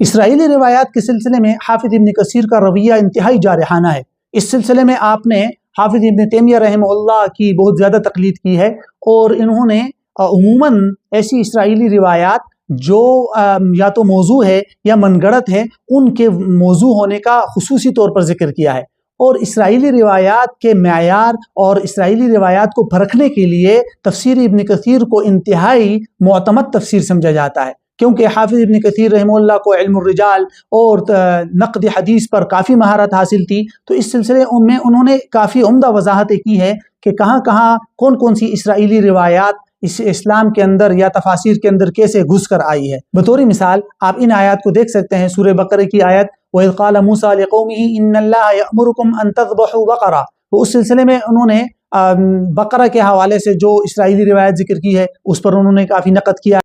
اسرائیلی روایات کے سلسلے میں حافظ ابن کثیر کا رویہ انتہائی جارحانہ ہے۔ اس سلسلے میں آپ نے حافظ ابن تیمیہ رحمہ اللہ کی بہت زیادہ تقلید کی ہے، اور انہوں نے عموماً ایسی اسرائیلی روایات جو یا تو موضوع ہے یا من گڑت ہے، ان کے موضوع ہونے کا خصوصی طور پر ذکر کیا ہے۔ اور اسرائیلی روایات کے معیار اور اسرائیلی روایات کو پرکھنے کے لیے تفسیر ابن کثیر کو انتہائی معتمد تفسیر سمجھا جاتا ہے، کیونکہ حافظ ابن کثیر رحمہ اللہ کو علم الرجال اور نقد حدیث پر کافی مہارت حاصل تھی، تو اس سلسلے میں انہوں نے کافی عمدہ وضاحتیں کی ہے کہ کہاں کہاں کون کون سی اسرائیلی روایات اس اسلام کے اندر یا تفاسیر کے اندر کیسے گھس کر آئی ہے۔ بطور مثال آپ ان آیات کو دیکھ سکتے ہیں، سورہ بقرہ کی آیت وَإِذْ قَالَ مُوسَىٰ لِقَوْمِهِ إِنَّ اللَّهَ يَأْمُرُكُمْ أَن تَذْبَحُوا بَقَرَةً، تو اس سلسلے میں انہوں نے بقرہ کے حوالے سے جو اسرائیلی روایت ذکر کی ہے اس پر انہوں نے کافی نقد کیا۔